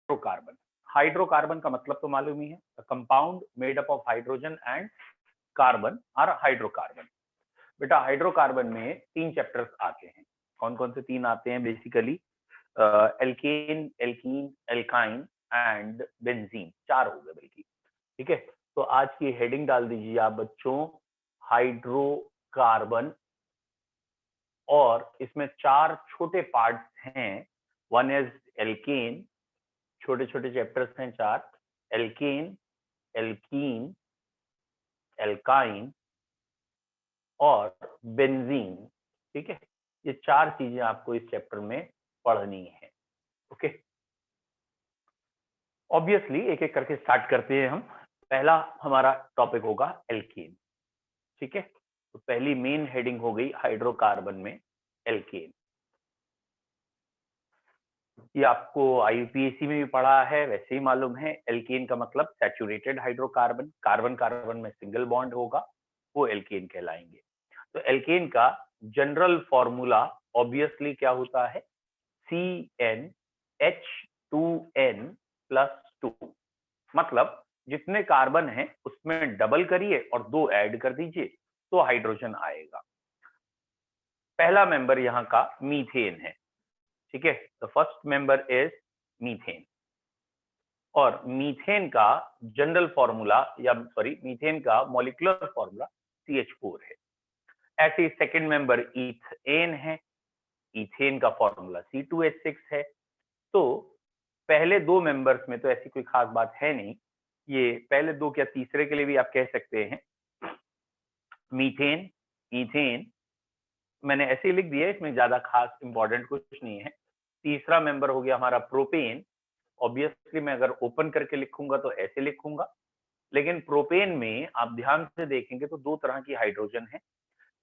Hydrocarbon. Hydrocarbon का मतलब तो मालूम ही है, compound made up of hydrogen and carbon are hydrocarbon. बेटा हाइड्रोकार्बन में 3 चैप्टर्स आते हैं। कौन कौन से 3 आते हैं? Basically alkane, alkene, alkyne and benzene, 4 हो गए बल्कि। ठीक है, तो आज की हेडिंग डाल दीजिए आप बच्चों, हाइड्रोकार्बन, और इसमें 4 छोटे पार्ट्स हैं। वन इज एल्केन, छोटे छोटे चैप्टर्स हैं 4, एल्केन, एल्कीन, एल्काइन और बेंजीन। ठीक है, ये 4 चीजें आपको इस चैप्टर में पढ़नी है। ओके, ऑब्वियसली एक एक करके स्टार्ट करते हैं हम। पहला हमारा टॉपिक होगा एल्केन। ठीक है, तो पहली मेन हेडिंग हो गई हाइड्रोकार्बन में एल्केन। ये आपको आईयूपीएसी में भी पढ़ा है, वैसे ही मालूम है। एल्केन का मतलब सैचुरेटेड हाइड्रोकार्बन, कार्बन कार्बन में सिंगल बॉन्ड होगा, वो एल्केन कहलाएंगे। तो एल्केन का जनरल फॉर्मूला ऑब्वियसली क्या होता है? CnH2n+2। मतलब जितने कार्बन हैं उसमें डबल करिए और 2 ऐड कर दीजिए तो हाइड्रोजन आएगा। पहला मेंबर यहाँ का मीथेन है। ठीक है, the first member is methane. और मीथेन का जनरल फॉर्मूला, या सॉरी मीथेन का मॉलिक्यूलर फॉर्मूला CH4 है। ऐसे सेकंड मेंबर इथेन है, इथेन का फॉर्मूला C2H6 है। तो पहले 2 मेंबर्स में तो ऐसी कोई खास बात है नहीं, ये पहले 2 क्या तीसरे के लिए भी आप कह सकते हैं। मीथेन, इथेन मैंने ऐसे ही लिख दिया है, इसमें ज्यादा खास इंपॉर्टेंट कुछ नहीं है। तीसरा मेंबर हो गया हमारा प्रोपेन। ऑब्वियसली मैं अगर ओपन करके लिखूंगा तो ऐसे लिखूंगा, लेकिन प्रोपेन में आप ध्यान से देखेंगे तो 2 तरह की हाइड्रोजन है।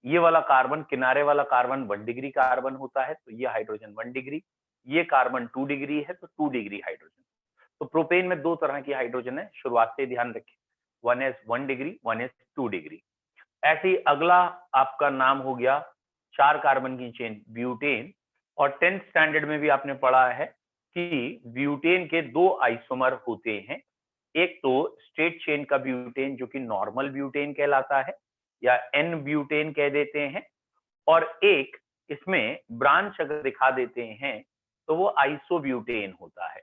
ये वाला कार्बन, किनारे वाला कार्बन 1 डिग्री कार्बन होता है, तो ये हाइड्रोजन 1 डिग्री। ये कार्बन 2 डिग्री है, तो 2 डिग्री हाइड्रोजन। तो प्रोपेन में 2 तरह की हाइड्रोजन है, शुरुआत से ध्यान रखें। One is 1 degree, one is 2 degree. ऐसे ही अगला आपका नाम हो गया 4 कार्बन की चेन ब्यूटेन। और 10th स्टैंडर्ड में भी आपने पढ़ा है कि ब्यूटेन के 2 आइसोमर होते हैं। एक तो स्ट्रेट चेन का ब्यूटेन जो कि नॉर्मल ब्यूटेन कहलाता है, या एन ब्यूटेन कह देते हैं, और एक इसमें ब्रांच अगर दिखा देते हैं तो वो आइसोब्यूटेन होता है।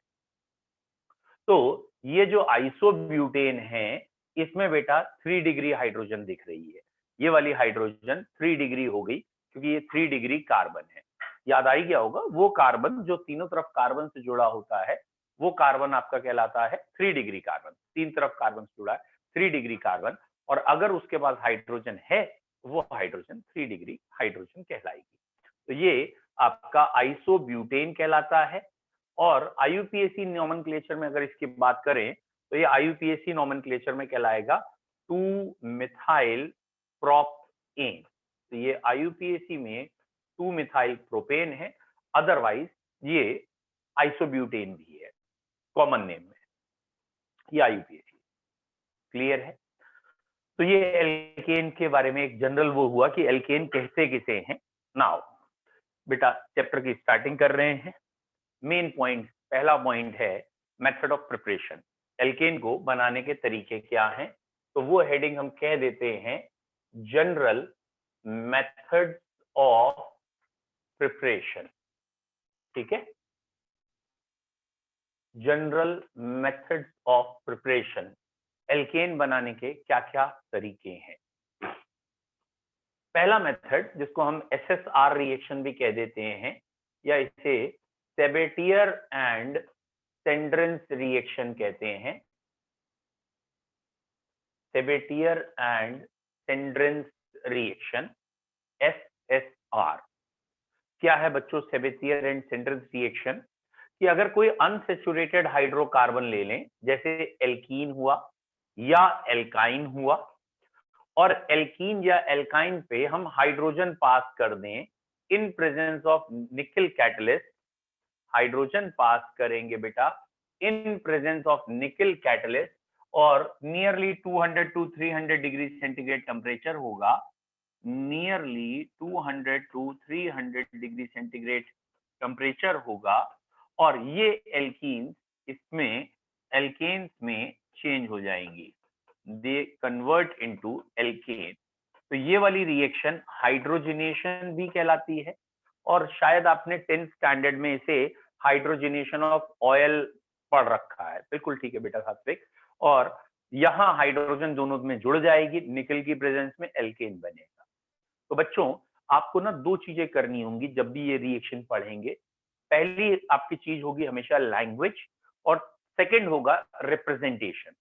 तो ये जो आइसोब्यूटेन है, इसमें बेटा 3 डिग्री हाइड्रोजन दिख रही है। ये वाली हाइड्रोजन 3 डिग्री हो गई क्योंकि ये 3 डिग्री कार्बन है। याद आई गया होगा, वो कार्बन जो तीनों तरफ कार्बन से जुड़ा होता है, वो कार्बन आपका कहलाता है 3 डिग्री कार्बन। 3 तरफ कार्बन से जुड़ा है, 3 डिग्री कार्बन। और अगर उसके पास हाइड्रोजन है, वो हाइड्रोजन 3 डिग्री हाइड्रोजन कहलाएगी। तो ये आपका आइसोब्यूटेन कहलाता है। और आईयूपीएसी नोमेनक्लेचर में अगर इसकी बात करें तो ये आईयूपीएसी नोमेनक्लेचर में कहलाएगा 2 मिथाइल प्रोपेन। तो ये आईयूपीएसी में 2 मिथाइल प्रोपेन है, अदरवाइज ये आइसोब्यूटेन भी है कॉमन नेम में। ये आईयूपीएसी क्लियर है। तो ये एल्केन के बारे में एक जनरल वो हुआ कि एल्केन कहते किसे हैं। नाउ बेटा चैप्टर की स्टार्टिंग कर रहे हैं। मेन पॉइंट, पहला पॉइंट है मेथड ऑफ प्रिपरेशन। एल्केन को बनाने के तरीके क्या हैं? तो वो हेडिंग हम कह देते हैं जनरल मेथड ऑफ प्रिपरेशन। ठीक है, general method of preparation, alkane बनाने के क्या क्या तरीके हैं। पहला मेथड जिसको हम SSR रिएक्शन भी कह देते हैं, या इसे सेबेटियर एंड सेंड्रेंस रिएक्शन कहते हैं। सेबेटियर एंड सेंड्रेंस रिएक्शन, SSR। क्या है बच्चों सेबेटियर एंड सेंड्रेंस रिएक्शन? कि अगर कोई अनसेचुरेटेड हाइड्रोकार्बन ले लें, जैसे एल्कीन हुआ या एल्काइन हुआ, और एल्कीन या एल्काइन पे हम हाइड्रोजन पास कर दें in presence of nickel catalyst, hydrogen pass करेंगे बेटा in presence of nickel catalyst, और nearly 200 to 300 degree centigrade temperature होगा, nearly 200 to 300 degree centigrade temperature होगा। और ये एल्कीन इसमें एल्केन्स में चेंज हो जाएंगी, दे कन्वर्ट इनटू एल्केन। तो ये वाली रिएक्शन हाइड्रोजनेशन भी कहलाती है, और शायद आपने 10th स्टैंडर्ड में इसे हाइड्रोजनेशन ऑफ ऑयल पढ़ रखा है। बिल्कुल ठीक है बेटा सात्विक। और यहाँ हाइड्रोजन दोनों में जुड़ जाएगी, निकल की प्रेजेंस में एल्केन बनेगा। तो बच्चों आपको ना दो चीजें करनी होंगी जब भी ये रिएक्शन पढ़ेंगे। पहली आपकी चीज होगी हमेशा लैंग्वेज, और सेकंड होगा रिप्रेजेंटेशन।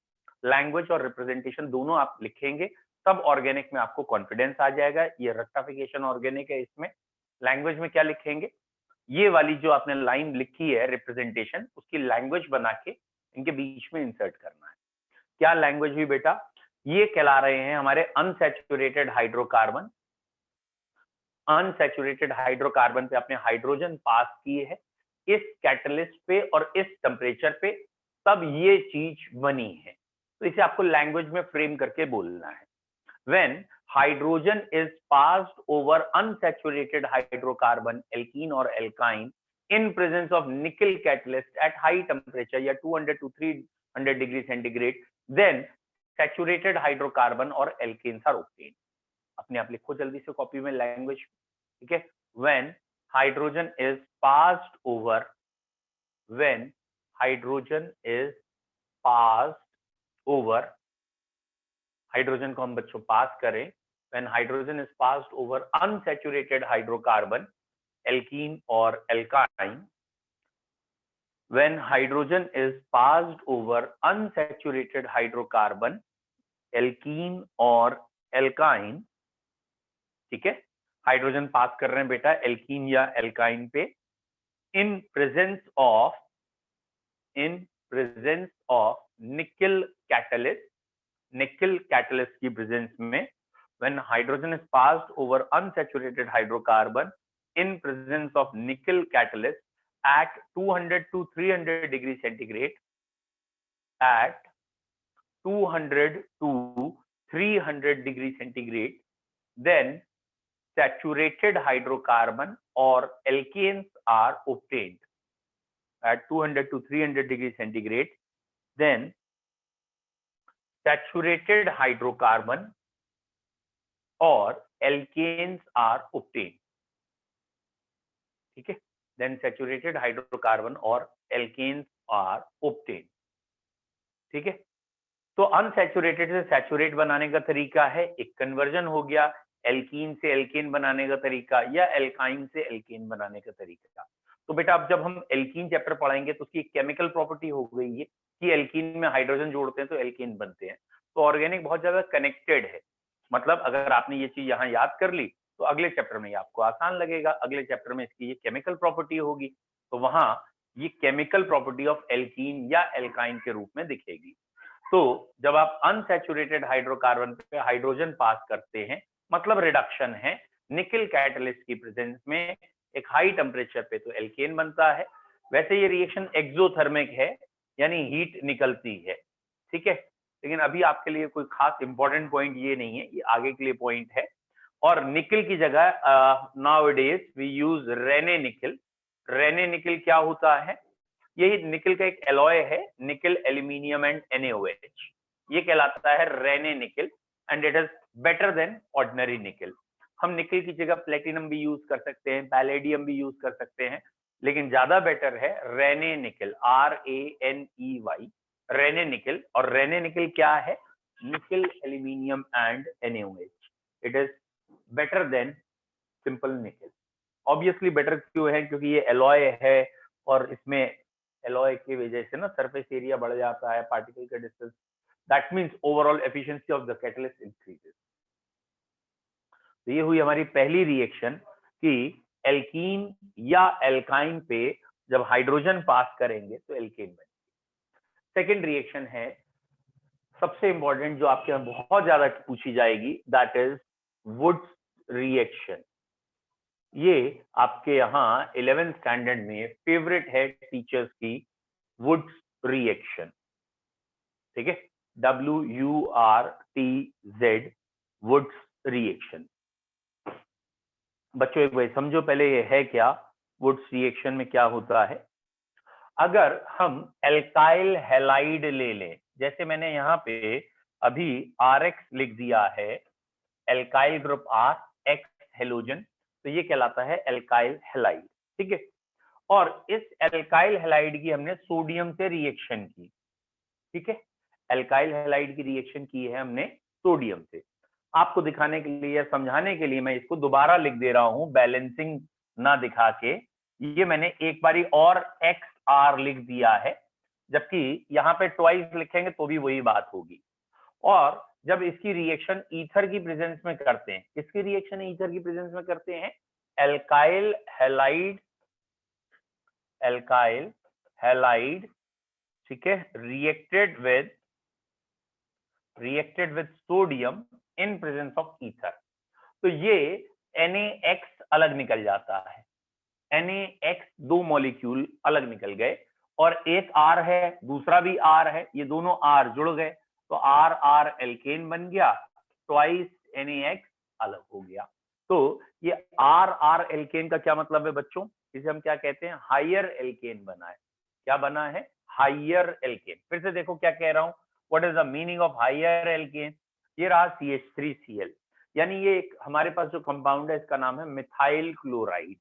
लैंग्वेज और रिप्रेजेंटेशन दोनों आप लिखेंगे तब ऑर्गेनिक में आपको कॉन्फिडेंस आ जाएगा। ये रेक्टिफिकेशन ऑर्गेनिक है, इसमें लैंग्वेज में क्या लिखेंगे, ये वाली जो आपने लाइन लिखी है रिप्रेजेंटेशन, उसकी लैंग्वेज बना के इनके बीच में इंसर्ट करना है। क्या लैंग्वेज हुई बेटा, ये कहला रहे हैं हमारे अनसैचुरेटेड हाइड्रोकार्बन। अनसैचुरेटेड हाइड्रोकार्बन पे आपने हाइड्रोजन पास किए है इस कैटलिस्ट पे और इस टेम्परेचर पे, तब ये चीज बनी है। तो इसे आपको लैंग्वेज में फ्रेम करके बोलना है। When hydrogen is passed over unsaturated hydrocarbon alkene or alkyne in presence of nickel catalyst at high temperature या 200 to 300 degree centigrade, then saturated hydrocarbon or alkanes are obtained। अपने आप लिखो जल्दी से कॉपी में लैंग्वेज, ठीक है। When hydrogen is passed over, when hydrogen is passed over, hydrogen को हम बच्चों पास करें, when hydrogen is passed over unsaturated hydrocarbon alkene or alkyne, when hydrogen is passed over unsaturated hydrocarbon alkene or alkyne, ठीक है, hydrogen pass कर रहे हैं बेटा एल्कीन या एल्काइन पे, in presence of nickel catalyst, निकल कैटलिस्ट की प्रेजेंस में, when hydrogen is passed over unsaturated hydrocarbon in presence of nickel catalyst at 200 to 300 degree centigrade, at 200 to 300 degree centigrade, then saturated hydrocarbon or alkanes are obtained at 200 to 300 degree centigrade, then saturated hydrocarbon or alkanes are obtained, ठीक है, then saturated hydrocarbon or alkanes are obtained, ठीक है। तो unsaturated से saturate बनाने का तरीका है, एक कन्वर्जन हो गया, एल्कीन से एल्केन बनाने का तरीका या एल्काइन से एल्केन बनाने का तरीका। तो बेटा अब जब हम एल्कीन चैप्टर पढ़ाएंगे तो उसकी केमिकल प्रॉपर्टी हो गई है कि एल्कीन में हाइड्रोजन जोड़ते हैं तो एल्कीन बनते हैं। तो ऑर्गेनिक बहुत ज्यादा कनेक्टेड है, मतलब अगर आपने ये चीज यहाँ याद कर ली तो अगले चैप्टर में आपको आसान लगेगा। अगले चैप्टर में इसकी ये केमिकल प्रॉपर्टी होगी, तो वहां ये केमिकल प्रॉपर्टी ऑफ एल्कीन या एल्काइन के रूप में दिखेगी। तो जब आप अनसैचुरेटेड हाइड्रोकार्बन पे हाइड्रोजन पास करते हैं, मतलब रिडक्शन है, निकल कैटलिस्ट की प्रेजेंस में एक हाई टेम्परेचर पे, तो एल्केन बनता है। वैसे ये रिएक्शन एक्सोथर्मिक है, यानी हीट निकलती है, ठीक है। लेकिन अभी आपके लिए कोई खास इंपॉर्टेंट पॉइंट ये नहीं है, ये आगे के लिए पॉइंट है। और निकल की जगह नाउअडेज वी यूज रेने निकल। रेने निकल क्या होता है, यही निकल का एक एलॉय है, निकल एल्यूमिनियम एंड NaOH, ये कहलाता है रेने निकल, and it is better than ordinary निकल। हम निकल की जगह प्लेटिनम भी यूज कर सकते हैं, पैलेडियम भी यूज कर सकते हैं, लेकिन ज्यादा बेटर है रेने निकल, RANEY, रेने निकल। और रेने निकल क्या है, निकल aluminium and NaOH, it is better than simple निकल। ऑब्वियसली बेटर क्यों है, क्योंकि ये एलॉय है और इसमें एलॉय की वजह से ना सरफेस एरिया बढ़ जाता है, पार्टिकल का distance, that means overall efficiency of the catalyst increases. तो ये हुई हमारी पहली रिएक्शन कि एल्कीन या एल्काइन पे जब हाइड्रोजन पास करेंगे तो एल्केन बनेगी। सेकेंड रिएक्शन है सबसे इंपॉर्टेंट, जो आपके यहाँ बहुत ज्यादा पूछी जाएगी, दैट इज वुड्स रिएक्शन। ये आपके यहाँ 11th स्टैंडर्ड में फेवरेट है टीचर्स की, वुड्स रिएक्शन, ठीक है, WURTZ, वुड्स रिएक्शन। बच्चों एक बार समझो पहले ये है क्या, वुड्स रिएक्शन में क्या होता है। अगर हम एल्काइल हैलाइड ले लें, जैसे मैंने यहाँ पे अभी RX लिख दिया है, alkyl group R, X halogen, तो ये कहलाता है एल्काइल हैलाइड, ठीक है। और इस एल्काइल हैलाइड की हमने सोडियम से रिएक्शन की, ठीक है, एल्काइल हैलाइड की रिएक्शन की है हमने सोडियम से। आपको दिखाने के लिए, समझाने के लिए मैं इसको दोबारा लिख दे रहा हूं, बैलेंसिंग ना दिखा के। ये मैंने एक बारी और XR लिख दिया है, जबकि यहाँ पे ट्वाइस लिखेंगे तो भी वही बात होगी। और जब इसकी रिएक्शन ईथर की प्रेजेंस में करते हैं, किसकी रिएक्शन ईथर की प्रेजेंस में करते हैं? एल्काइल हैलाइड, एल्काइल हैलाइड, ठीक है, reacted with sodium in presence of ether. तो ये NaX अलग निकल जाता है, NaX दो मॉलिक्यूल अलग निकल गए, और एक R है, दूसरा भी R है, ये दोनों R जुड़ गए तो R एल्केन बन गया, ट्वाइस NaX अलग हो गया। तो ये R एल्केन का क्या मतलब है बच्चों? इसे हम क्या कहते हैं? हायर एल्केन बना है। क्या बना है? Higher alkane. फिर से देखो क्या कह रहा हूं, what is the meaning of higher alkane? ये रहा CH3Cl, यानी ये एक हमारे पास जो कंपाउंड है इसका नाम है मिथाइल क्लोराइड।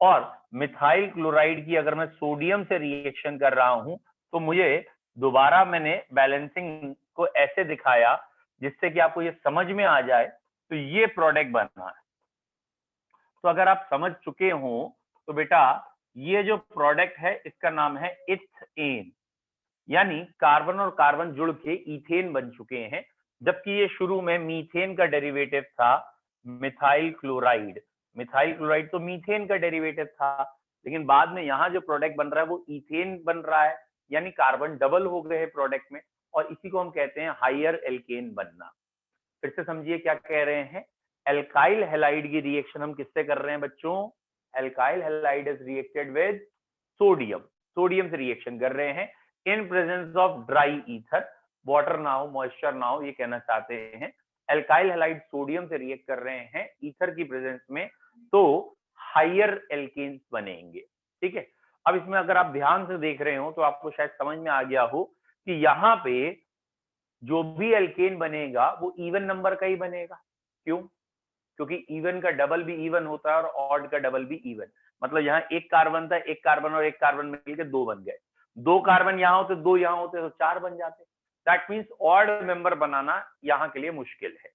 और मिथाइल क्लोराइड की अगर मैं सोडियम से रिएक्शन कर रहा हूं तो मुझे दोबारा मैंने बैलेंसिंग को ऐसे दिखाया जिससे कि आपको ये समझ में आ जाए, तो ये प्रोडक्ट बना है। तो अगर आप समझ चुके हो तो बेटा ये जो प्रोडक्ट है इसका नाम है इथेन, यानी कार्बन और कार्बन जुड़ के इथेन बन चुके हैं, जबकि ये शुरू में मीथेन का डेरिवेटिव था मिथाइल क्लोराइड। मिथाइल क्लोराइड तो मीथेन का डेरिवेटिव था, लेकिन बाद में यहाँ जो प्रोडक्ट बन रहा है वो इथेन बन रहा है, यानी कार्बन डबल हो गए हैं प्रोडक्ट में, और इसी को हम कहते हैं हायर एल्केन बनना। फिर से समझिए क्या कह रहे हैं, एल्काइल हैलाइड की रिएक्शन हम किससे कर रहे हैं बच्चों? Alkyl halide is reacted with sodium, sodium से रिएक्शन कर रहे हैं इन presence of dry ether, water ना हो, मॉइस्चर ना हो, ये कहना चाहते हैं। एल्काइल हैलाइड सोडियम से रिएक्ट कर रहे हैं ईथर की प्रेजेंस में, तो हायर एल्केन्स बनेंगे, ठीक है। अब इसमें अगर आप ध्यान से देख रहे हो तो आपको शायद समझ में आ गया हो कि यहाँ पे जो भी एल्केन बनेगा वो इवन नंबर का ही बनेगा। क्यों? क्योंकि इवन का डबल भी इवन होता है और ऑड का डबल भी इवन। मतलब यहाँ एक कार्बन था, एक कार्बन और एक कार्बन मिलकर दो बन गए, दो कार्बन यहाँ होते, दो यहाँ होते तो चार बन जाते। दैट मीन्स ऑड मेंबर बनाना यहाँ के लिए मुश्किल है।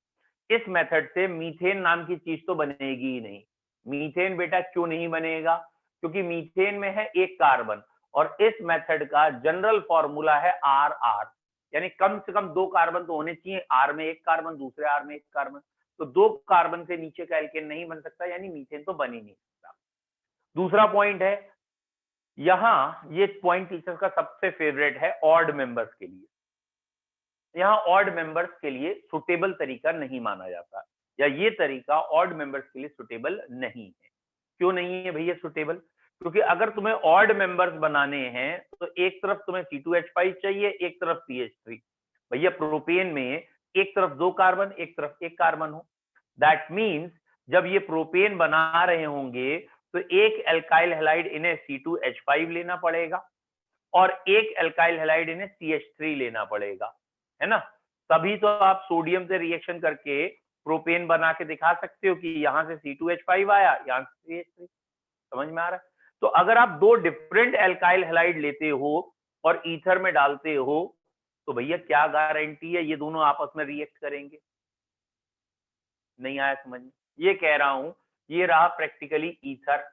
इस मेथड से मीथेन नाम की चीज तो बनेगी ही नहीं। मीथेन बेटा क्यों नहीं बनेगा? क्योंकि मीथेन में है एक कार्बन, और इस मेथड का जनरल फॉर्मूला है RR, यानी कम से कम दो कार्बन तो होने चाहिए, R में एक कार्बन, दूसरे R में एक कार्बन, तो दो कार्बन से नीचे का एल्केन नहीं बन सकता, यानी मीथेन तो बन ही नहीं सकता। दूसरा पॉइंट है, यहां ये पॉइंट टीचर्स का सबसे फेवरेट है ऑड मेंबर्स के लिए। यहाँ ऑड मेंबर्स के लिए सुटेबल तरीका नहीं माना जाता, या ये तरीका ऑड मेंबर्स के लिए सुटेबल नहीं है। क्यों नहीं है भैया सुटेबल? क्योंकि अगर तुम्हें ऑड मेंबर्स बनाने हैं तो एक तरफ तुम्हें C2H5 चाहिए, एक तरफ CH3। भैया प्रोपेन में एक तरफ दो कार्बन, एक तरफ एक कार्बन हो। दैट मीन्स जब ये प्रोपेन बना रहे होंगे तो एक एल्काइल हैलाइड इन्हें C2H5 लेना पड़ेगा, और एक एल्काइल हैलाइड इन्हें CH3 लेना पड़ेगा, है ना। तभी तो आप सोडियम से रिएक्शन करके प्रोपेन बना के दिखा सकते हो कि यहां से C2H5 आया, यहां से CH3। समझ में आ रहा है? तो अगर आप दो डिफरेंट एल्काइल हैलाइड लेते हो और ईथर में डालते हो तो भैया क्या गारंटी है ये दोनों आपस में रिएक्ट करेंगे? नहीं आया समझ में? ये कह रहा हूं, ये रहा प्रैक्टिकली ईथर।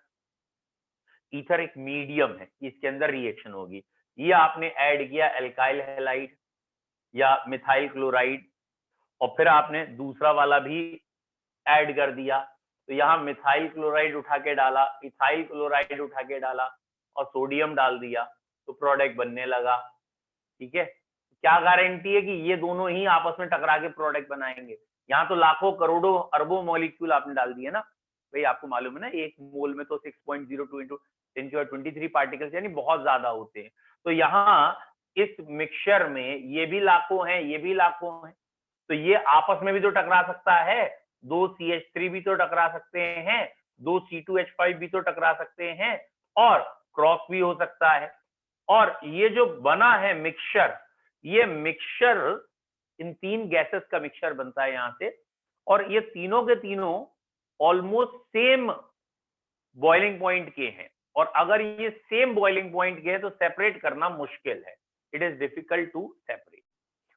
ईथर एक मीडियम है, इसके अंदर रिएक्शन होगी। ये आपने ऐड किया एल्काइल हैलाइड या मिथाइल क्लोराइड, और फिर आपने दूसरा वाला भी ऐड कर दिया, तो यहाँ मिथाइल क्लोराइड उठा के डाला, इथाइल क्लोराइड उठा के डाला, और सोडियम डाल दिया, तो प्रोडक्ट बनने लगा, ठीक है। क्या गारंटी है कि ये दोनों ही आपस में टकरा के प्रोडक्ट बनाएंगे? यहाँ तो लाखों करोड़ों अरबों मॉलिक्यूल आपने डाल दिए ना भाई, आपको मालूम है ना एक मोल में तो 6.02 इंटू 10⁻23 पार्टिकल्स, यानी बहुत ज्यादा होते हैं। तो यहाँ इस मिक्सचर में ये भी लाखों हैं, ये भी लाखों हैं, तो ये आपस में भी तो टकरा सकता है, दो CH3 भी तो टकरा सकते हैं, दो C2H5 भी तो टकरा सकते हैं, और क्रॉस भी हो सकता है। और ये जो बना है मिक्सचर, ये मिक्सचर इन 3 गैसेस का मिक्सचर बनता है यहां से, और ये तीनों के तीनों ऑलमोस्ट सेम बॉइलिंग पॉइंट के हैं, और अगर ये सेम बॉइलिंग पॉइंट के हैं तो सेपरेट करना मुश्किल है, it is difficult to separate.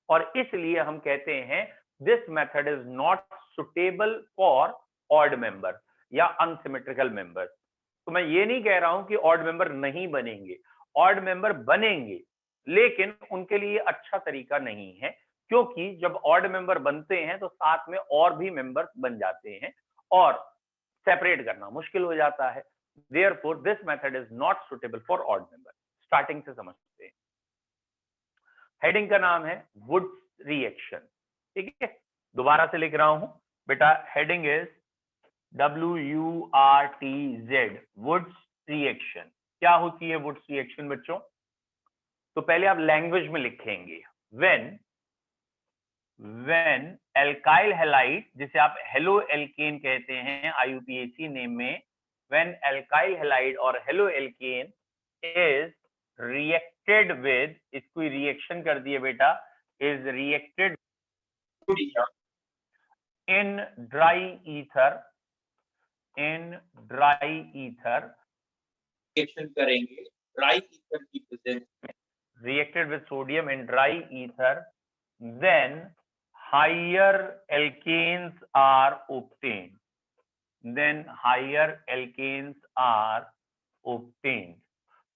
और इसलिए हम कहते हैं this method is not suitable for odd member या अनसिमेट्रिकल मेंबर। तो मैं ये नहीं कह रहा हूं कि ऑड मेंबर नहीं बनेंगे, ऑड मेंबर बनेंगे, लेकिन उनके लिए अच्छा तरीका नहीं है, क्योंकि जब ऑड मेंबर बनते हैं तो साथ में और भी मेंबर बन जाते हैं और सेपरेट करना मुश्किल हो जाता है। Therefore, this method is not suitable for odd member. Starting से समझते हैं। हेडिंग का नाम है वुड्स रिएक्शन, ठीक है, दोबारा से लिख रहा हूं बेटा, heading is WURTZ, Wurtz reaction. क्या होती है वुड्स रिएक्शन बच्चों? तो पहले आप लैंग्वेज में लिखेंगे, when alkyl halide, जिसे आप हेलो एल्केन कहते हैं IUPAC नेम में, when alkyl halide और halo alkane is reacted with, इसको रिएक्शन कर दिए बेटा, is reacted in dry ether, in dry ether, reaction करेंगे ड्राई ईथर की प्रेजेंस में, reacted with sodium in dry ether, then higher alkanes are obtained, then higher alkanes are obtained।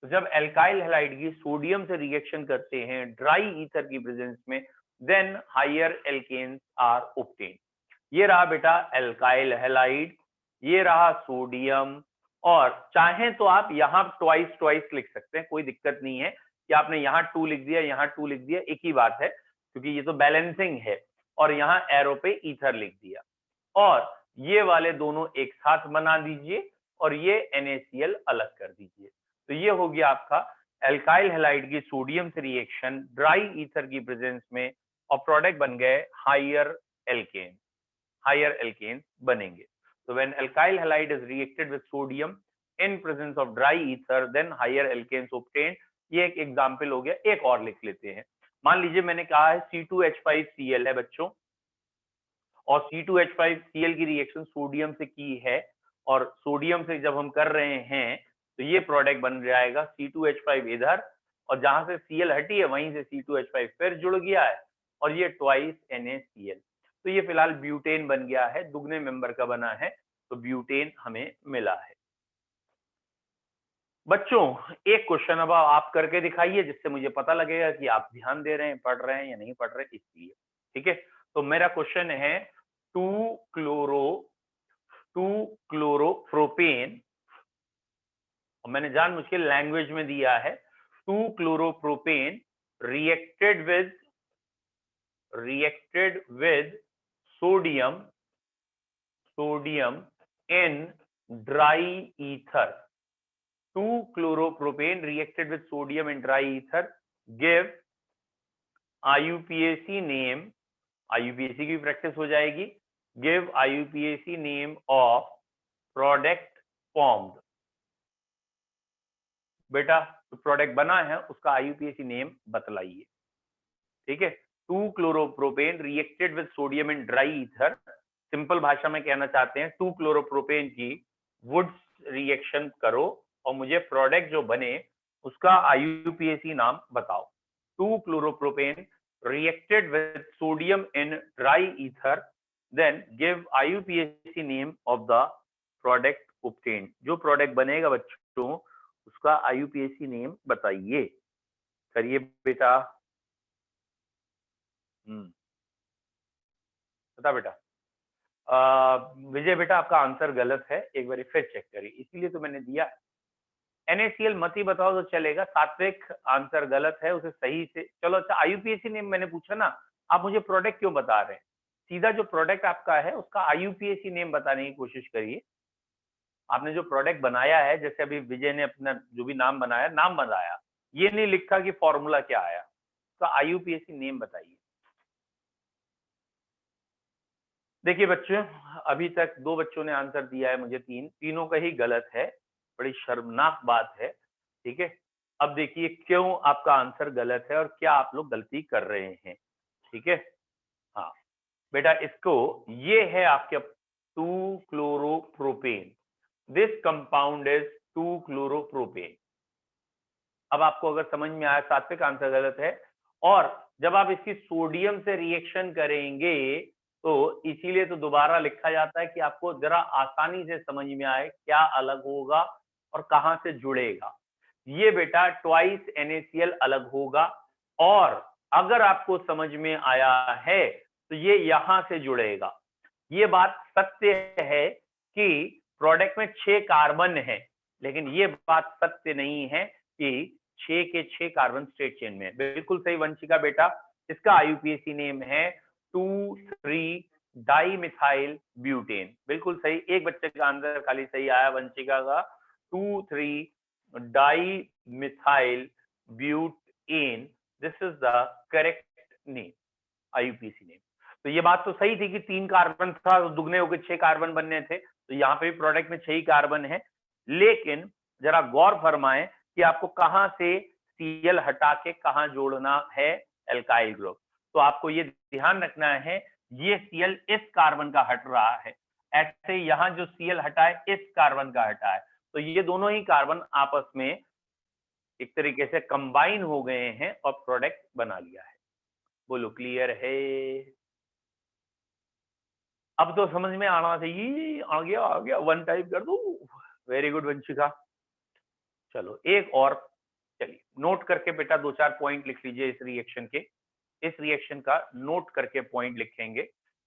तो जब alkyl halide की sodium से reaction करते हैं dry ether की प्रेजेंस में, then higher alkanes are obtained. ये रहा बेटा एल्काइल हैलाइड, ये रहा सोडियम, और चाहें तो आप यहाँ ट्वाइस लिख सकते हैं, कोई दिक्कत नहीं है कि आपने यहाँ 2 लिख दिया, यहाँ 2 लिख दिया, एक ही बात है, क्योंकि ये तो बैलेंसिंग है, और यहाँ एरो पे ईथर लिख दिया, और ये वाले दोनों एक साथ बना दीजिए और ये NaCl अलग कर दीजिए। तो ये हो गया आपका एल्काइल हैलाइड की सोडियम से रिएक्शन ड्राई ईथर की प्रेजेंस में, और प्रोडक्ट बन गए हायर एल्केन, हायर एल्केन बनेंगे। तो when alkyl halide is reacted with sodium in presence of dry ether, then higher alkanes obtained. ये एक एग्जांपल हो गया, एक और लिख लेते हैं। मान लीजिए मैंने कहा है C2H5Cl है बच्चों, और C2H5Cl की रिएक्शन सोडियम से की है, और सोडियम से जब हम कर रहे हैं तो ये प्रोडक्ट बन जाएगा C2H5 इधर, और जहां से Cl हटी है वहीं से C2H5 फिर जुड़ गया है, और ये ट्वाइस NaCl। तो ये फिलहाल ब्यूटेन बन गया है, दुगने मेंबर का बना है, तो ब्यूटेन हमें मिला है। बच्चों एक क्वेश्चन अब आप करके दिखाइए, जिससे मुझे पता लगेगा कि आप ध्यान दे रहे हैं, पढ़ रहे हैं या नहीं पढ़ रहे, इसलिए ठीक है। तो मेरा क्वेश्चन है 2 क्लोरोप्रोपेन, और मैंने जानबूझ के लैंग्वेज में दिया है, 2 chloropropane reacted with sodium in dry ether. 2 chloropropane reacted with sodium and dry ether give IUPAC name, IUPAC की प्रैक्टिस हो जाएगी, give IUPAC name of product formed। बेटा जो प्रोडक्ट बना है उसका IUPAC नेम बतलाइए, ठीक है। 2 chloropropane reacted with sodium in dry ether, simple भाषा में कहना चाहते हैं 2 क्लोरोप्रोपेन की वुड्स रिएक्शन करो और मुझे प्रोडक्ट जो बने उसका IUPAC नाम बताओ। 2 chloropropane reacted with sodium in dry ether, then give IUPAC name of the product obtained। जो प्रोडक्ट बनेगा बच्चों उसका IUPAC नेम बताइए, करिए बेटा। बता बेटा। विजय बेटा आपका आंसर गलत है, एक बार फिर चेक करिए, इसीलिए तो मैंने दिया। NaCl मत ही बताओ तो चलेगा, सात्विक आंसर गलत है, उसे सही से चलो। अच्छा IUPAC नेम मैंने पूछा ना, आप मुझे प्रोडक्ट क्यों बता रहे हैं? सीधा जो प्रोडक्ट आपका है उसका IUPAC नेम बताने की कोशिश करिए। आपने जो प्रोडक्ट बनाया है, जैसे अभी विजय ने अपना जो भी नाम बनाया, नाम बनाया, ये नहीं लिखा कि फॉर्मूला क्या आया, तो IUPAC नेम बताइए। देखिए बच्चों अभी तक 2 बच्चों ने आंसर दिया है, मुझे 3, तीनों का ही गलत है, बड़ी शर्मनाक बात है, ठीक है। अब देखिए क्यों आपका आंसर गलत है और क्या आप लोग गलती कर रहे हैं। ठीक है, हाँ बेटा, इसको ये है आपके two chloropropane. This compound is two chloropropane. अब आपको अगर समझ में आया, सात्विक आंसर गलत है। और जब आप इसकी सोडियम से रिएक्शन करेंगे तो इसीलिए तो दोबारा लिखा जाता है कि आपको जरा आसानी से समझ में आए क्या अलग होगा और कहां से जुड़ेगा। ये बेटा ट्वाइस NaCl अलग होगा, और अगर आपको समझ में आया है तो ये यहां से जुड़ेगा। ये बात सत्य है कि प्रोडक्ट में 6 कार्बन है, लेकिन ये बात सत्य नहीं है कि 6 के 6 कार्बन स्ट्रेट चेन में। बिल्कुल सही वंशिका बेटा, इसका IUPAC नेम है 2,3 डाइमिथाइल ब्यूटेन। बिल्कुल सही, एक बच्चे का आंसर खाली सही आया वंशिका का, 2,3 dimethyl butane. This is the correct name, IUPAC name. तो ये बात तो सही थी कि 3 कार्बन था तो दुगने होकर 6 कार्बन बनने थे, तो यहाँ पे भी प्रोडक्ट में 6 ही कार्बन है। लेकिन जरा गौर फरमाएं कि आपको कहां से Cl हटा के कहां जोड़ना है एल्काइल ग्रुप। तो आपको ये ध्यान रखना है, ये Cl इस कार्बन का हट रहा है, ऐसे यहां जो Cl हटा है इस कार्बन का हटा है, तो ये दोनों ही कार्बन आपस में एक तरीके से कंबाइन हो गए हैं और प्रोडक्ट बना लिया है। बोलो क्लियर है? अब तो समझ में आना चाहिए। आ गया 1 टाइप कर दो। Very good Vanshika. चलो एक और, चलिए नोट करके बेटा 2-4 पॉइंट लिख लीजिए इस रिएक्शन के। इस रिएक्शन का नोट करके पॉइंट लिखेंगे।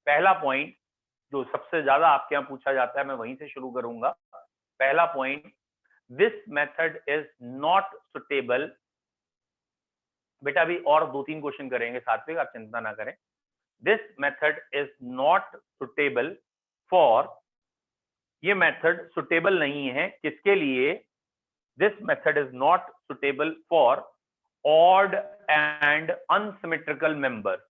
पहला पॉइंट जो सबसे ज्यादा आपके यहाँ पूछा जाता है, मैं वहीं से शुरू करूंगा। पहला point, this method is not suitable. बेटा अभी और 2-3 क्वेश्चन करेंगे सात्विक, आप चिंता ना करें। This method is not suitable for, ये मेथड सुटेबल नहीं है किसके लिए? This method is not suitable for odd and unsymmetrical members.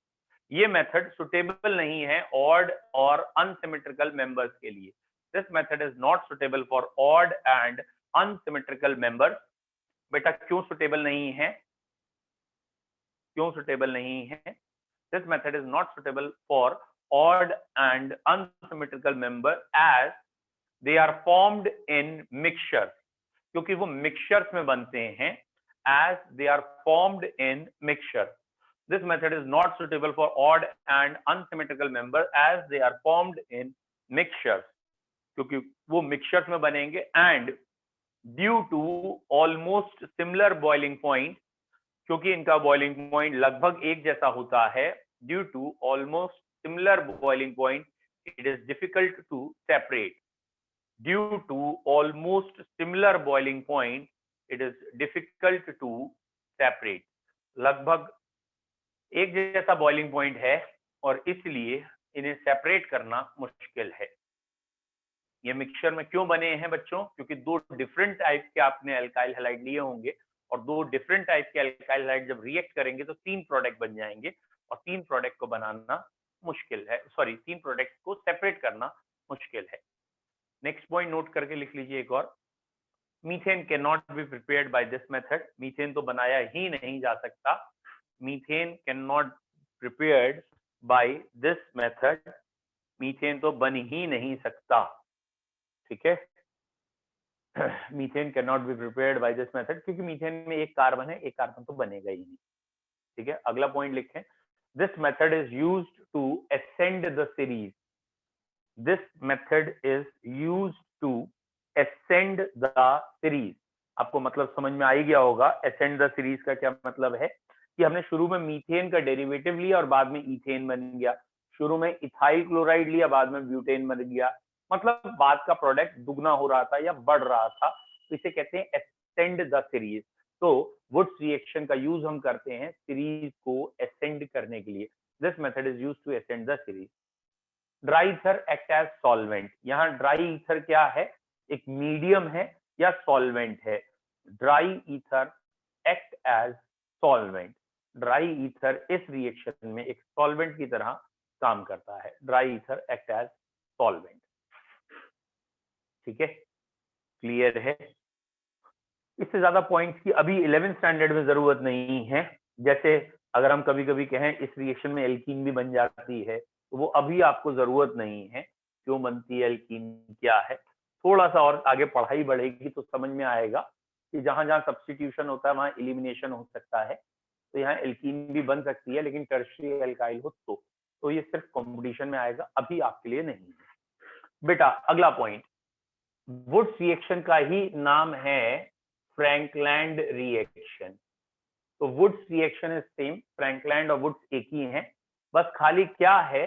ये मेथड सुटेबल नहीं है ऑड और अनसिमेट्रिकल मेंबर्स के लिए। This method is not suitable for odd and unsymmetrical members. बेटा क्यों सुटेबल नहीं है? क्यों सुटेबल नहीं है? This method is not suitable for odd and unsymmetrical member as they are formed in mixtures, क्योंकि वो mixtures में बनते हैं, as they are formed in mixture. This method is not suitable for odd and unsymmetrical member as they are formed in mixtures, क्योंकि वो mixtures में बनेंगे, and due to almost similar boiling point, क्योंकि इनका boiling point लगभग एक जैसा होता है, due to almost similar boiling point it is difficult to separate. Due to almost similar boiling point it is difficult to separate. लगभग एक जैसा बॉइलिंग पॉइंट है और इसलिए इन्हें सेपरेट करना मुश्किल है। ये मिक्सचर में क्यों बने हैं बच्चों? क्योंकि 2 डिफरेंट टाइप के आपने अल्काइल हैलाइड लिए होंगे, और 2 डिफरेंट टाइप के अल्काइल हैलाइड जब रिएक्ट करेंगे तो 3 प्रोडक्ट बन जाएंगे, और 3 प्रोडक्ट को बनाना मुश्किल है, सॉरी 3 प्रोडक्ट को सेपरेट करना मुश्किल है। नेक्स्ट पॉइंट नोट करके लिख लीजिए एक और, methane can not be prepared by this method. Methane तो बनाया ही नहीं जा सकता। Methane can not prepared by this method. Methane तो बन ही नहीं सकता, ठीक है। Methane can not be prepared by this method, क्योंकि मीथेन में एक कार्बन है, एक कार्बन तो बनेगा ही नहीं, ठीक है। अगला पॉइंट लिखें, this method is used to ascend the series. This method is used to ascend the series. आपको मतलब समझ में आ ही गया होगा असेंड द सीरीज का क्या मतलब है, कि हमने शुरू में मीथेन का डेरिवेटिव लिया और बाद में इथेन बन गया, शुरू में इथाइल क्लोराइड लिया बाद में ब्यूटेन बन गया, मतलब बाद का प्रोडक्ट दुगना हो रहा था या बढ़ रहा था, तो इसे कहते हैं असेंड द सीरीज। तो वुड्स रिएक्शन का यूज हम करते हैं सीरीज को असेंड करने के लिए। This method is used to ascend the series. Dry ether act as solvent. यहाँ ड्राई ईथर क्या है? एक मीडियम है या सॉल्वेंट है? Dry ether act as solvent. Dry ether इस रिएक्शन में एक सॉल्वेंट की तरह काम करता है। Dry ether act as solvent, ठीक है, क्लियर है? इससे ज्यादा पॉइंट्स की अभी 11th स्टैंडर्ड में जरूरत नहीं है। जैसे अगर हम कभी कभी कहें इस रिएक्शन में एल्कीन भी बन जाती है, तो वो अभी आपको जरूरत नहीं है, क्यों बनती है एल्कीन क्या है। थोड़ा सा और आगे पढ़ाई बढ़ेगी तो समझ में आएगा कि जहां जहां सब्स्टिट्यूशन होता है वहां एलिमिनेशन हो सकता है, तो यहाँ एल्कीन भी बन सकती है, लेकिन टर्शियरी एल्काइल हो तो ये सिर्फ कॉम्पिटिशन में आएगा, अभी आपके लिए नहीं है। बेटा अगला पॉइंट, वुड्स रिएक्शन का ही नाम है फ्रैंकलैंड रिएक्शन। तो Wurtz reaction is same, Frankland और वुड्स एक ही हैं, बस खाली क्या है,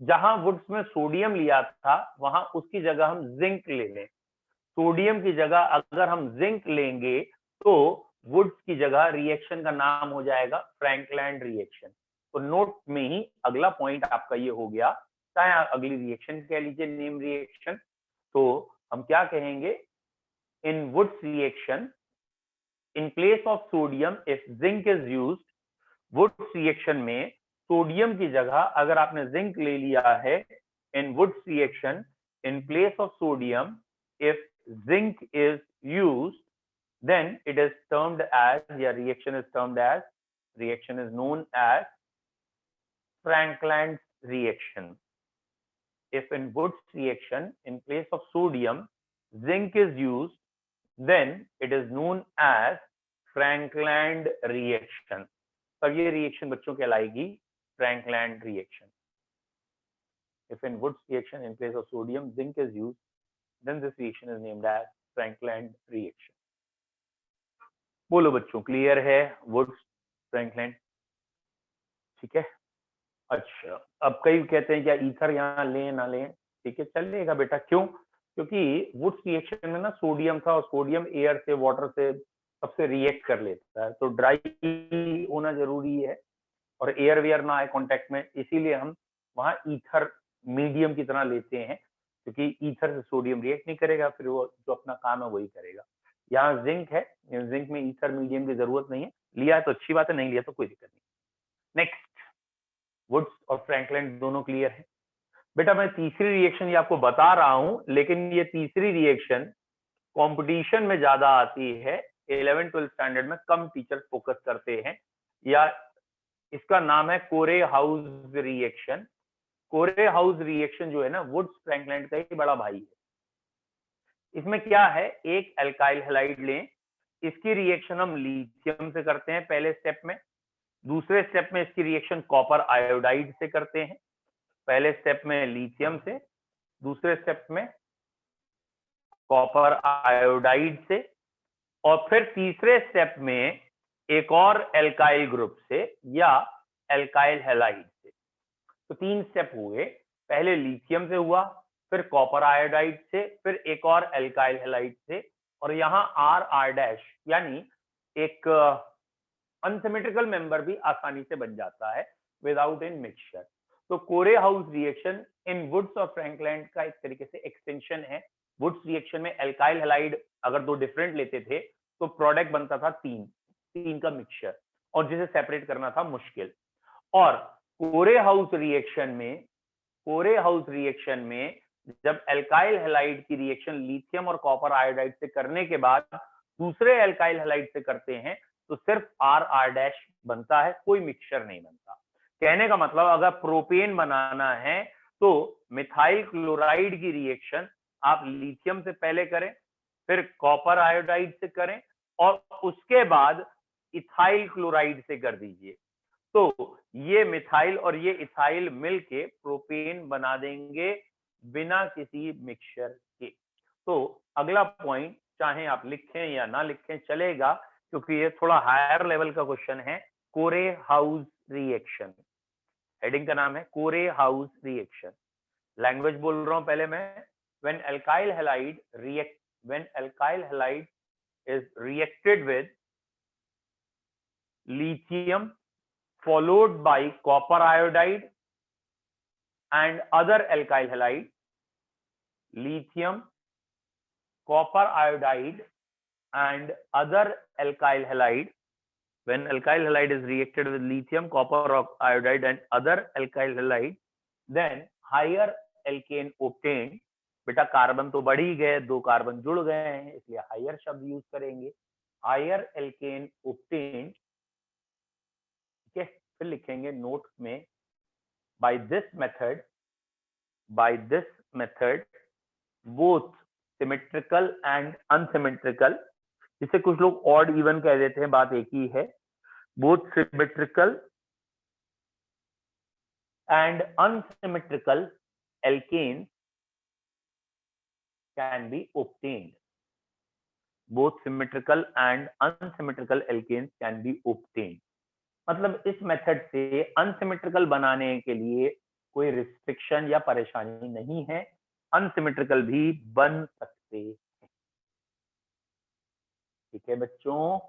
जहां वुड्स में सोडियम लिया था वहां उसकी जगह हम जिंक ले लें। सोडियम की जगह अगर हम जिंक लेंगे तो वुड्स की जगह रिएक्शन का नाम हो जाएगा फ्रैंकलैंड रिएक्शन। तो नोट में ही अगला पॉइंट आपका ये हो गया, चाहे अगली रिएक्शन कह लीजिए नेम रिएक्शन, तो हम क्या कहेंगे, in Woods reaction in place of sodium if zinc is used, Woods reaction में सोडियम की जगह अगर आपने जिंक ले लिया है, in woods reaction in place of sodium if zinc is used, then it is termed as, या reaction is termed as, reaction is known as Frankland's reaction. If in woods reaction in place of sodium zinc is used, then it is known as Frankland reaction. तब ये reaction बच्चों कहलाएगी Frankland reaction. If in Woods reaction in place of sodium zinc is used, then this reaction is named as Frankland reaction. बोलो बच्चों, clear है woods Frankland? ठीक है। अच्छा, अब कई कहते हैं क्या ईथर यहाँ लें ना लें, ठीक है चलेगा बेटा। क्यों? क्योंकि वुड्स रिएक्शन में ना सोडियम था और सोडियम एयर से वाटर से सबसे रिएक्ट कर लेता है, तो ड्राई होना जरूरी है और एयर वेयर ना आए कांटेक्ट में, इसीलिए हम वहां ईथर मीडियम की तरह लेते हैं, क्योंकि ईथर से सोडियम रिएक्ट नहीं करेगा, फिर वो जो अपना काम है वही करेगा। यहाँ जिंक है, जिंक में ईथर मीडियम की जरूरत नहीं है, लिया है तो अच्छी बात है, नहीं लिया तो कोई दिक्कत नहीं। नेक्स्ट, वुड्स और फ्रैंकलैंड दोनों क्लियर है। बेटा मैं तीसरी रिएक्शन ये आपको बता रहा हूं, लेकिन ये तीसरी रिएक्शन कंपटीशन में ज्यादा आती है, 11th-12th स्टैंडर्ड में कम टीचर फोकस करते हैं, या इसका नाम है कोरे हाउस रिएक्शन। कोरे हाउस रिएक्शन जो है ना वुड्स फ्रैंकलैंड का ही बड़ा भाई है। इसमें क्या है, एक एल्काइल हैलाइड लें, इसकी रिएक्शन हम लिथियम से करते हैं पहले स्टेप में, दूसरे स्टेप में इसकी रिएक्शन कॉपर आयोडाइड से करते हैं, पहले स्टेप में लिथियम से, दूसरे स्टेप में कॉपर आयोडाइड से, और फिर तीसरे स्टेप में एक और एल्काइल ग्रुप से या एल्काइल हैलाइड से। तो 3 स्टेप हुए, पहले लिथियम से हुआ, फिर कॉपर आयोडाइड से, फिर एक और एल्काइल हैलाइड से, और यहाँ R यानी एक अनसिमेट्रिकल मेंबर भी आसानी से बन जाता है विदाउट इन मिक्सचर। तो Corey House reaction in Wurtz और फ्रैंकलैंड का एक तरीके से एक्सटेंशन है। वुड्स रिएक्शन में एल्काइल हैलाइड अगर 2 डिफरेंट लेते थे तो प्रोडक्ट बनता था 3 का मिक्सचर, और जिसे सेपरेट करना था मुश्किल। और कोरे हाउस रिएक्शन में जब एल्काइल हैलाइड की रिएक्शन लिथियम और कॉपर आयोडाइड से करने के बाद दूसरे एल्काइल हैलाइड से करते हैं तो सिर्फ R बनता है, कोई मिक्सचर नहीं बनता। कहने का मतलब अगर प्रोपेन बनाना है तो मिथाइल क्लोराइड की रिएक्शन आप लिथियम से पहले करें, फिर कॉपर आयोडाइड से करें, और उसके बाद इथाइल क्लोराइड से कर दीजिए। तो ये मिथाइल और ये इथाइल मिलके प्रोपेन बना देंगे बिना किसी मिक्सचर के। तो अगला पॉइंट चाहे आप लिखें या ना लिखें चलेगा, क्योंकि ये थोड़ा हायर लेवल का क्वेश्चन है। कोरे हाउस रिएक्शन, हेडिंग का नाम है कोरे हाउस रिएक्शन। लैंग्वेज बोल रहा हूं पहले मैं। when alkyl halide is reacted with lithium followed by copper iodide and other alkyl halide, lithium, copper iodide and other alkyl halide, when alkyl halide is reacted with lithium, copper iodide and other alkyl halide, then higher alkane obtained, बेटा carbon तो बढ़ ही गए, 2 carbon जुड़ गए हैं, इसलिए higher शब्द use करेंगे। हायर एल्केन obtained, ठीक है, फिर लिखेंगे नोट में by this method both symmetrical and unsymmetrical, जिसे कुछ लोग odd even कह देते हैं, बात एक ही है, both symmetrical and unsymmetrical alkanes can be obtained. Both symmetrical and unsymmetrical alkanes can be obtained. मतलब इस मेथड से अनसिमेट्रिकल बनाने के लिए कोई रिस्ट्रिक्शन या परेशानी नहीं है, अनसिमेट्रिकल भी बन सकते हैं। ठीक है बच्चों,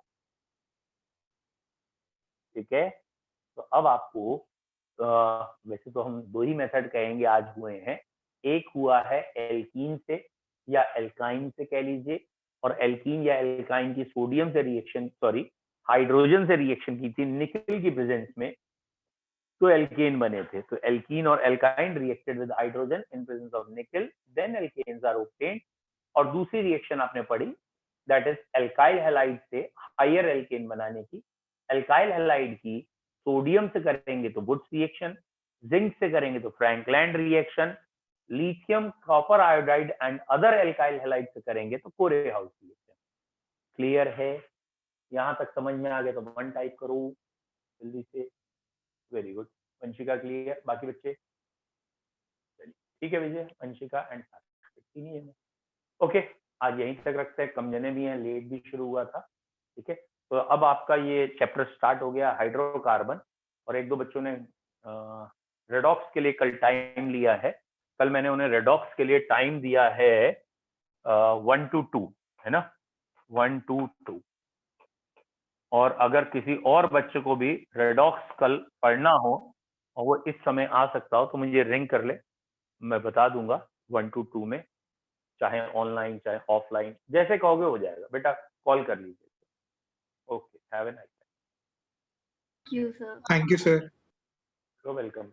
ठीक है। तो अब आपको वैसे तो हम दो ही मेथड कहेंगे आज हुए हैं, एक हुआ है एल्कीन से या एल्काइन से कह लीजिए, और एल्कीन या एल्काइन की सोडियम से रिएक्शन, सॉरी हाइड्रोजन से रिएक्शन की थी निकल की प्रेजेंस में, तो एल्केन बने थे। तो एल्कीन और alkyne reacted with hydrogen in presence of nickel, then alkanes are obtained. और दूसरी रिएक्शन आपने पढ़ी, दैट इज एल्काइल हैलाइड से हायर एल्केन बनाने की। एल्काइल हैलाइड की सोडियम से करेंगे तो वुड्स रिएक्शन, जिंक से करेंगे तो Frankland reaction, lithium copper iodide and other alkyl halide से करेंगे तो कोरेहाउस रिएक्शन। क्लियर है? यहां तक समझ में आ गया तो 1 टाइप करो जल्दी से। वेरी गुड, वंशिका क्लियर, बाकी बच्चे ठीक है? विजय, वंशिका एंड तीन ही है। ओके, आज यहीं तक रखते हैं, कम जने भी हैं, लेट भी शुरू हुआ था। ठीक है, तो अब आपका ये चैप्टर स्टार्ट हो गया हाइड्रोकार्बन, और एक दो बच्चों ने रेडॉक्स के लिए कल टाइम लिया है। कल मैंने उन्हें रेडॉक्स के लिए टाइम दिया है 1 to 2, है ना, 1 to 2। और अगर किसी और बच्चे को भी रेडॉक्स कल पढ़ना हो और वो इस समय आ सकता हो तो मुझे रिंग कर ले, मैं बता दूंगा 1 to 2 में, चाहे ऑनलाइन चाहे ऑफलाइन, जैसे कहोगे हो जाएगा। बेटा कॉल कर लीजिए। Okay, have a nice day. Thank you, sir. Thank you, sir. You're welcome.